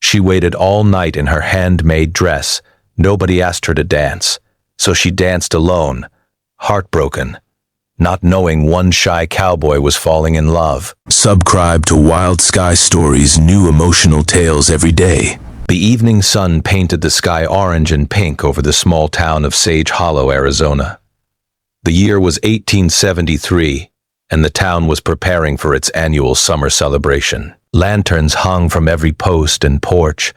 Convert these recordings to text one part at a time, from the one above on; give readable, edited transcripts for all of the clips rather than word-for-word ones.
She waited all night in her handmade dress. Nobody asked her to dance, so she danced alone, heartbroken, not knowing one shy cowboy was falling in love. Subscribe to Wild Sky Stories' new emotional tales every day. The evening sun painted the sky orange and pink over the small town of Sage Hollow, Arizona. The year was 1873, and the town was preparing for its annual summer celebration. Lanterns hung from every post and porch,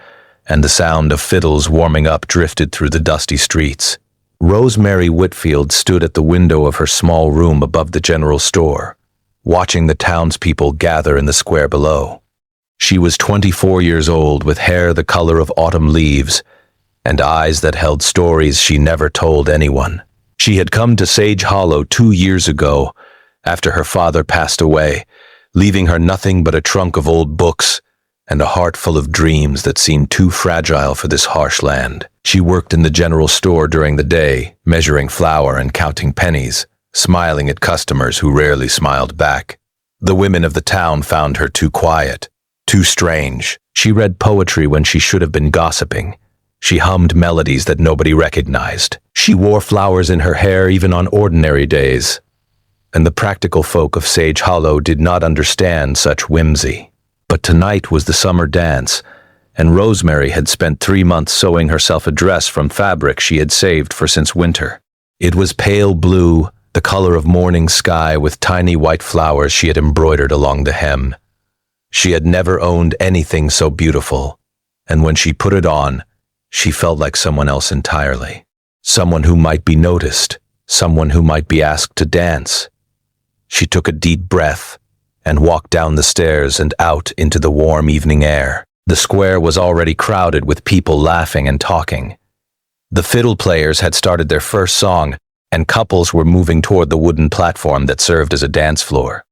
and the sound of fiddles warming up drifted through the dusty streets. Rosemary Whitfield stood at the window of her small room above the general store, watching the townspeople gather in the square below. She was 24 years old, with hair the color of autumn leaves, and eyes that held stories she never told anyone. She had come to Sage Hollow 2 years ago, after her father passed away, leaving her nothing but a trunk of old books and a heart full of dreams that seemed too fragile for this harsh land. She worked in the general store during the day, measuring flour and counting pennies, smiling at customers who rarely smiled back. The women of the town found her too quiet, too strange. She read poetry when she should have been gossiping. She hummed melodies that nobody recognized. She wore flowers in her hair even on ordinary days, and the practical folk of Sage Hollow did not understand such whimsy. But tonight was the summer dance, and Rosemary had spent 3 months sewing herself a dress from fabric she had saved for since winter. It was pale blue, the color of morning sky, with tiny white flowers she had embroidered along the hem. She had never owned anything so beautiful, and when she put it on, she felt like someone else entirely. Someone who might be noticed, someone who might be asked to dance. She took a deep breath and walked down the stairs and out into the warm evening air. The square was already crowded with people laughing and talking. The fiddle players had started their first song, and couples were moving toward the wooden platform that served as a dance floor.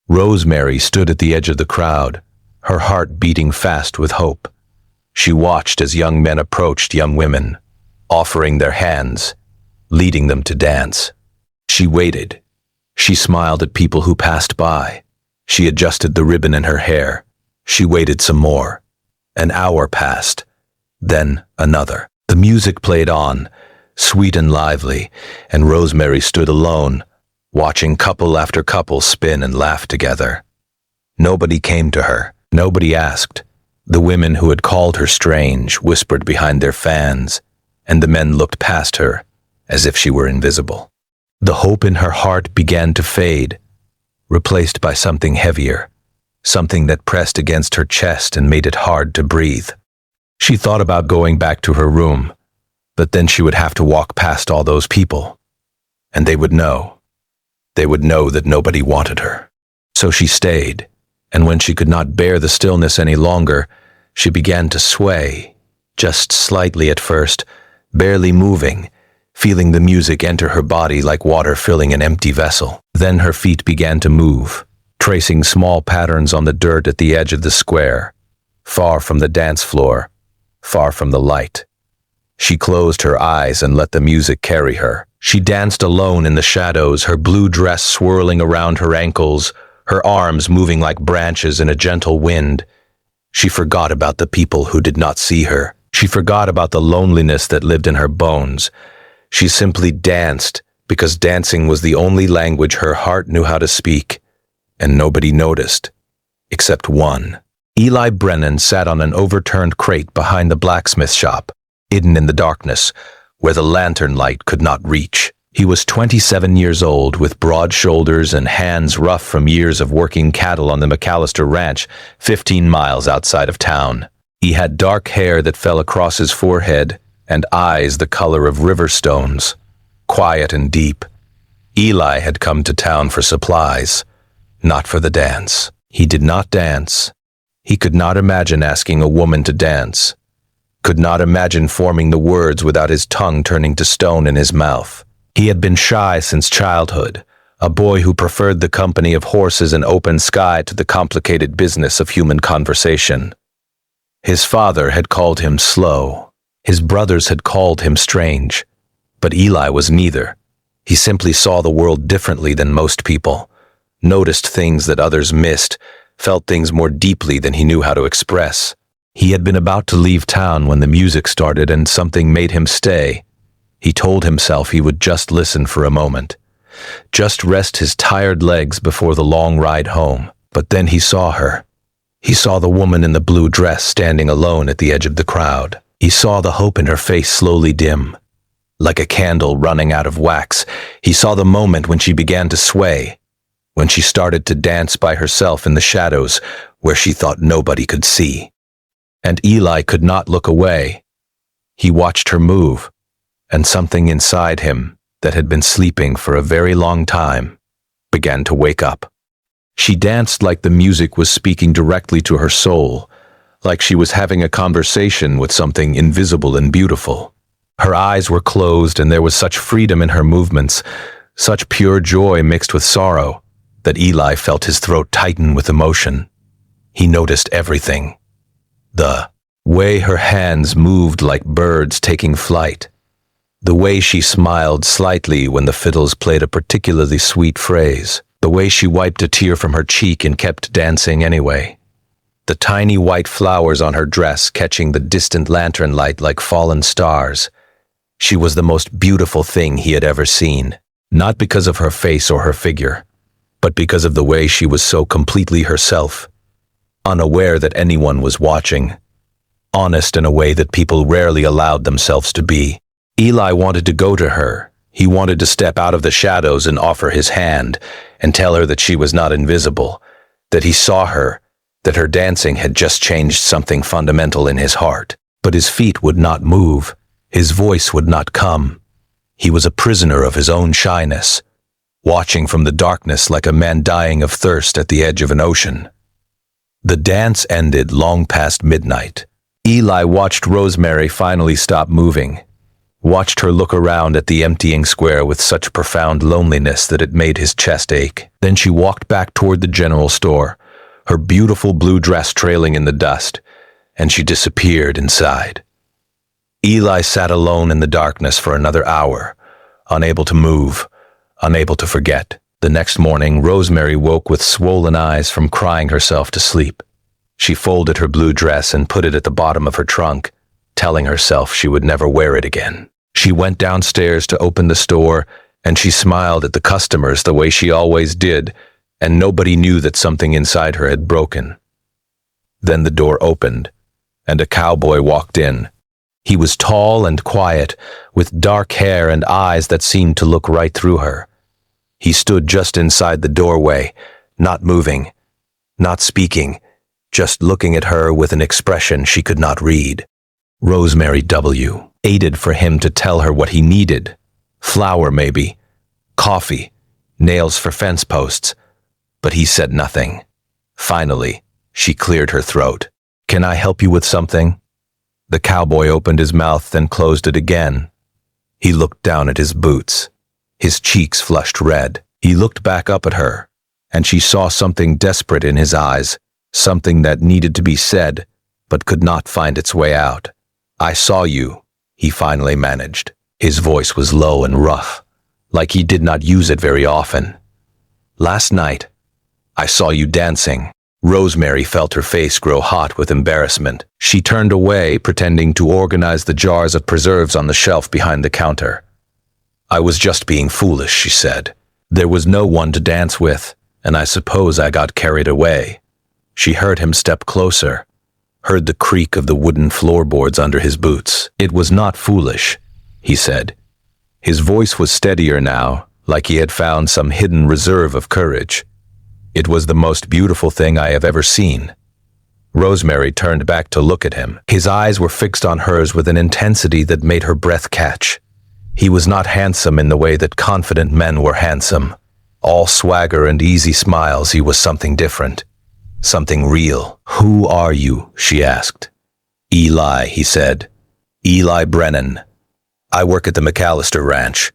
Rosemary stood at the edge of the crowd, her heart beating fast with hope. She watched as young men approached young women, offering their hands, leading them to dance. She waited. She smiled at people who passed by. She adjusted the ribbon in her hair. She waited some more. An hour passed, then another. The music played on, sweet and lively, and Rosemary stood alone, watching couple after couple spin and laugh together. Nobody came to her. Nobody asked. The women who had called her strange whispered behind their fans, and the men looked past her as if she were invisible. The hope in her heart began to fade, replaced by something heavier, something that pressed against her chest and made it hard to breathe. She thought about going back to her room, but then she would have to walk past all those people, and they would know. They would know that nobody wanted her. So she stayed, and when she could not bear the stillness any longer, she began to sway, just slightly at first, barely moving, feeling the music enter her body like water filling an empty vessel. Then her feet began to move, tracing small patterns on the dirt at the edge of the square, far from the dance floor, far from the light. She closed her eyes and let the music carry her. She danced alone in the shadows, her blue dress swirling around her ankles, her arms moving like branches in a gentle wind. She forgot about the people who did not see her. She forgot about the loneliness that lived in her bones. She simply danced because dancing was the only language her heart knew how to speak, and nobody noticed, except one. Eli Brennan sat on an overturned crate behind the blacksmith shop, hidden in the darkness, where the lantern light could not reach. He was 27 years old, with broad shoulders and hands rough from years of working cattle on the McAllister Ranch, 15 miles outside of town. He had dark hair that fell across his forehead and eyes the color of river stones, quiet and deep. Eli had come to town for supplies, not for the dance. He did not dance. He could not imagine asking a woman to dance, could not imagine forming the words without his tongue turning to stone in his mouth. He had been shy since childhood, a boy who preferred the company of horses and open sky to the complicated business of human conversation. His father had called him slow. His brothers had called him strange. But Eli was neither. He simply saw the world differently than most people, noticed things that others missed, felt things more deeply than he knew how to express. He had been about to leave town when the music started and something made him stay. He told himself he would just listen for a moment, just rest his tired legs before the long ride home. But then he saw her. He saw the woman in the blue dress standing alone at the edge of the crowd. He saw the hope in her face slowly dim, like a candle running out of wax. He saw the moment when she began to sway, when she started to dance by herself in the shadows where she thought nobody could see. And Eli could not look away. He watched her move, and something inside him that had been sleeping for a very long time began to wake up. She danced like the music was speaking directly to her soul, like she was having a conversation with something invisible and beautiful. Her eyes were closed, and there was such freedom in her movements, such pure joy mixed with sorrow, that Eli felt his throat tighten with emotion. He noticed everything. The way her hands moved like birds taking flight. The way she smiled slightly when the fiddles played a particularly sweet phrase. The way she wiped a tear from her cheek and kept dancing anyway. The tiny white flowers on her dress catching the distant lantern light like fallen stars. She was the most beautiful thing he had ever seen, not because of her face or her figure, but because of the way she was so completely herself, unaware that anyone was watching, honest in a way that people rarely allowed themselves to be. Eli wanted to go to her. He wanted to step out of the shadows and offer his hand and tell her that she was not invisible, that he saw her, that her dancing had just changed something fundamental in his heart. But his feet would not move. His voice would not come. He was a prisoner of his own shyness, watching from the darkness like a man dying of thirst at the edge of an ocean. The dance ended long past midnight. Eli watched Rosemary finally stop moving, watched her look around at the emptying square with such profound loneliness that it made his chest ache. Then she walked back toward the general store, her beautiful blue dress trailing in the dust, and she disappeared inside. Eli sat alone in the darkness for another hour, unable to move, unable to forget. The next morning, Rosemary woke with swollen eyes from crying herself to sleep. She folded her blue dress and put it at the bottom of her trunk, telling herself she would never wear it again. She went downstairs to open the store, and she smiled at the customers the way she always did, and nobody knew that something inside her had broken. Then the door opened, and a cowboy walked in. He was tall and quiet, with dark hair and eyes that seemed to look right through her. He stood just inside the doorway, not moving, not speaking, just looking at her with an expression she could not read. Rosemary W. waited for him to tell her what he needed. Flour, maybe. Coffee. Nails for fence posts. But he said nothing. Finally, she cleared her throat. "Can I help you with something?" The cowboy opened his mouth, then closed it again. He looked down at his boots. His cheeks flushed red. He looked back up at her, and she saw something desperate in his eyes, something that needed to be said, but could not find its way out. "I saw you," he finally managed. His voice was low and rough, like he did not use it very often. "Last night, I saw you dancing." Rosemary felt her face grow hot with embarrassment. She turned away, pretending to organize the jars of preserves on the shelf behind the counter. "I was just being foolish," she said. "There was no one to dance with, and I suppose I got carried away." She heard him step closer, heard the creak of the wooden floorboards under his boots. "It was not foolish," he said. His voice was steadier now, like he had found some hidden reserve of courage. "It was the most beautiful thing I have ever seen." Rosemary turned back to look at him. His eyes were fixed on hers with an intensity that made her breath catch. He was not handsome in the way that confident men were handsome. All swagger and easy smiles, he was something different. Something real. "Who are you?" she asked. "Eli," he said. "Eli Brennan. I work at the McAllister Ranch."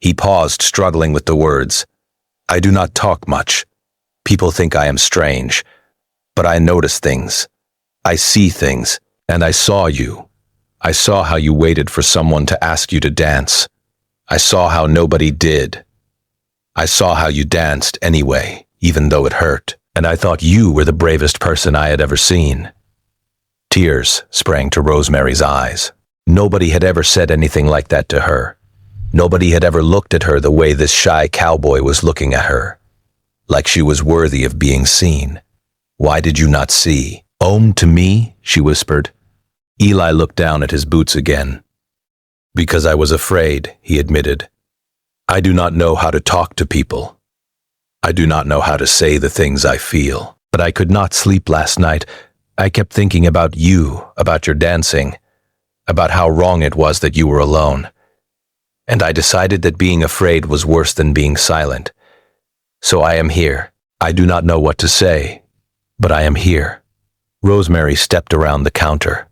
He paused, struggling with the words. "I do not talk much. People think I am strange, but I notice things. I see things, and I saw you. I saw how you waited for someone to ask you to dance. I saw how nobody did. I saw how you danced anyway, even though it hurt, and I thought you were the bravest person I had ever seen." Tears sprang to Rosemary's eyes. Nobody had ever said anything like that to her. Nobody had ever looked at her the way this shy cowboy was looking at her, like she was worthy of being seen. "Why did you not see?" "To me," she whispered. Eli looked down at his boots again. "Because I was afraid," he admitted. "I do not know how to talk to people. I do not know how to say the things I feel. But I could not sleep last night. I kept thinking about you, about your dancing, about how wrong it was that you were alone. And I decided that being afraid was worse than being silent. So I am here. I do not know what to say, but I am here." Rosemary stepped around the counter.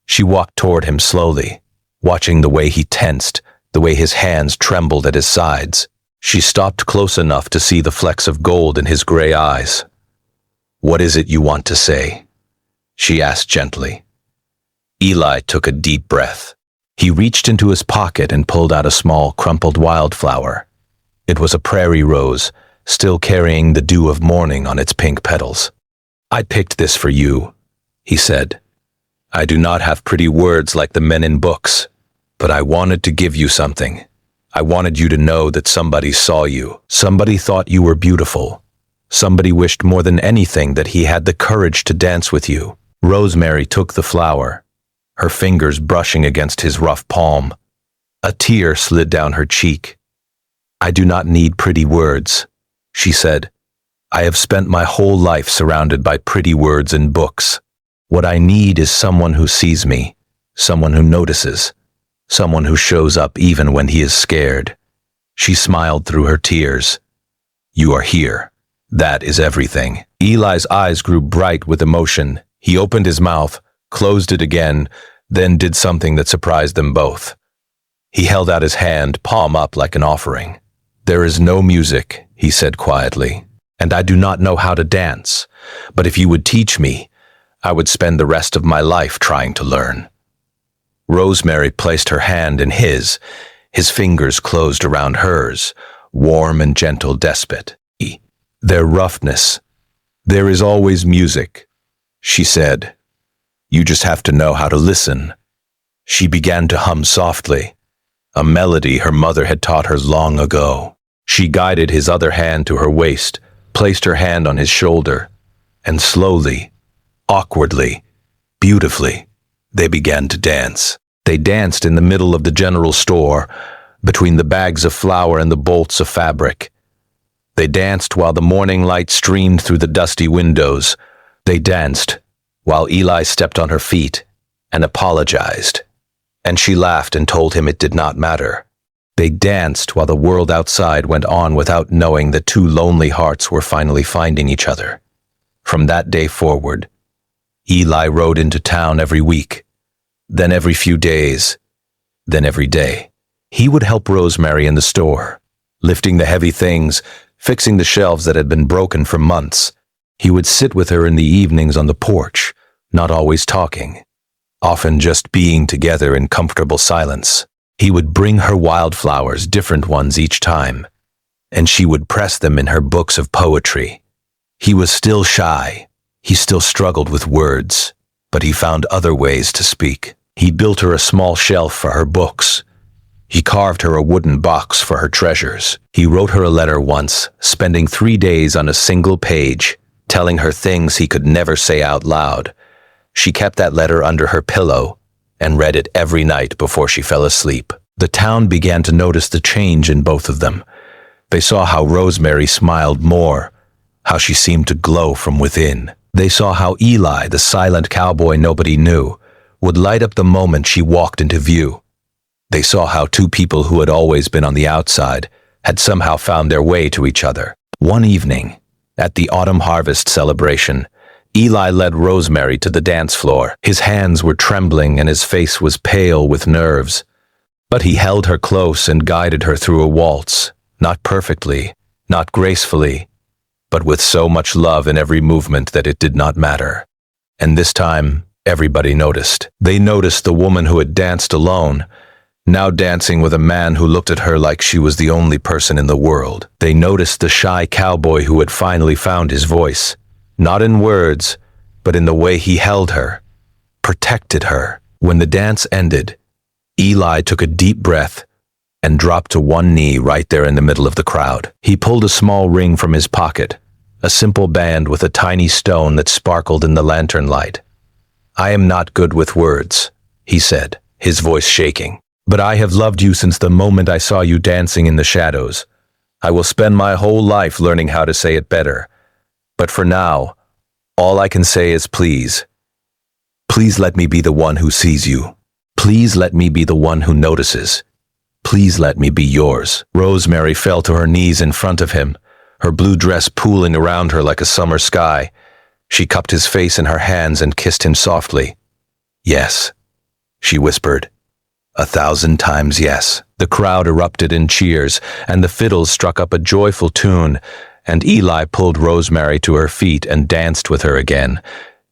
She walked toward him slowly, watching the way he tensed, the way his hands trembled at his sides. She stopped close enough to see the flecks of gold in his gray eyes. "What is it you want to say?" she asked gently. Eli took a deep breath. He reached into his pocket and pulled out a small, crumpled wildflower. It was a prairie rose, still carrying the dew of morning on its pink petals. "I picked this for you," he said. "I do not have pretty words like the men in books, but I wanted to give you something. I wanted you to know that somebody saw you. Somebody thought you were beautiful. Somebody wished more than anything that he had the courage to dance with you." Rosemary took the flower, her fingers brushing against his rough palm. A tear slid down her cheek. "I do not need pretty words," she said. "I have spent my whole life surrounded by pretty words in books. What I need is someone who sees me, someone who notices, someone who shows up even when he is scared." She smiled through her tears. "You are here. That is everything." Eli's eyes grew bright with emotion. He opened his mouth, closed it again, then did something that surprised them both. He held out his hand, palm up like an offering. "There is no music," he said quietly, "and I do not know how to dance, but if you would teach me, I would spend the rest of my life trying to learn." Rosemary placed her hand in his fingers closed around hers, warm and gentle despot. "Their roughness. There is always music," she said. "You just have to know how to listen." She began to hum softly, a melody her mother had taught her long ago. She guided his other hand to her waist, placed her hand on his shoulder, and slowly, awkwardly, beautifully, they began to dance. They danced in the middle of the general store, between the bags of flour and the bolts of fabric. They danced while the morning light streamed through the dusty windows. They danced while Eli stepped on her feet and apologized, and she laughed and told him it did not matter. They danced while the world outside went on without knowing that two lonely hearts were finally finding each other. From that day forward, Eli rode into town every week, then every few days, then every day. He would help Rosemary in the store, lifting the heavy things, fixing the shelves that had been broken for months. He would sit with her in the evenings on the porch, not always talking, often just being together in comfortable silence. He would bring her wildflowers, different ones each time, and she would press them in her books of poetry. He was still shy. He still struggled with words, but he found other ways to speak. He built her a small shelf for her books. He carved her a wooden box for her treasures. He wrote her a letter once, spending 3 days on a single page, telling her things he could never say out loud. She kept that letter under her pillow and read it every night before she fell asleep. The town began to notice the change in both of them. They saw how Rosemary smiled more, how she seemed to glow from within. They saw how Eli, the silent cowboy nobody knew, would light up the moment she walked into view. They saw how two people who had always been on the outside had somehow found their way to each other. One evening, at the autumn harvest celebration, Eli led Rosemary to the dance floor. His hands were trembling and his face was pale with nerves. But he held her close and guided her through a waltz, not perfectly, not gracefully, but with so much love in every movement that it did not matter. And this time, everybody noticed. They noticed the woman who had danced alone, now dancing with a man who looked at her like she was the only person in the world. They noticed the shy cowboy who had finally found his voice, not in words, but in the way he held her, protected her. When the dance ended, Eli took a deep breath and dropped to one knee right there in the middle of the crowd. He pulled a small ring from his pocket, a simple band with a tiny stone that sparkled in the lantern light. "I am not good with words," he said, his voice shaking. "But I have loved you since the moment I saw you dancing in the shadows. I will spend my whole life learning how to say it better. But for now, all I can say is please. Please let me be the one who sees you. Please let me be the one who notices. Please let me be yours." Rosemary fell to her knees in front of him, her blue dress pooling around her like a summer sky. She cupped his face in her hands and kissed him softly. "Yes," she whispered. "1,000 times yes." The crowd erupted in cheers, and the fiddles struck up a joyful tune, and Eli pulled Rosemary to her feet and danced with her again,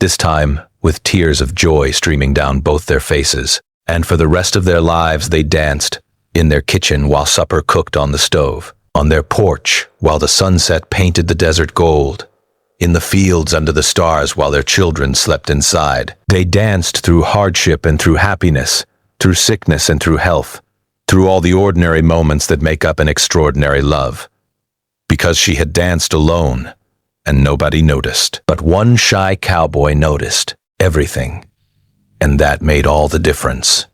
this time with tears of joy streaming down both their faces. And for the rest of their lives they danced, in their kitchen while supper cooked on the stove, on their porch while the sunset painted the desert gold, in the fields under the stars while their children slept inside. They danced through hardship and through happiness, through sickness and through health, through all the ordinary moments that make up an extraordinary love. Because she had danced alone, and nobody noticed. But one shy cowboy noticed everything, and that made all the difference.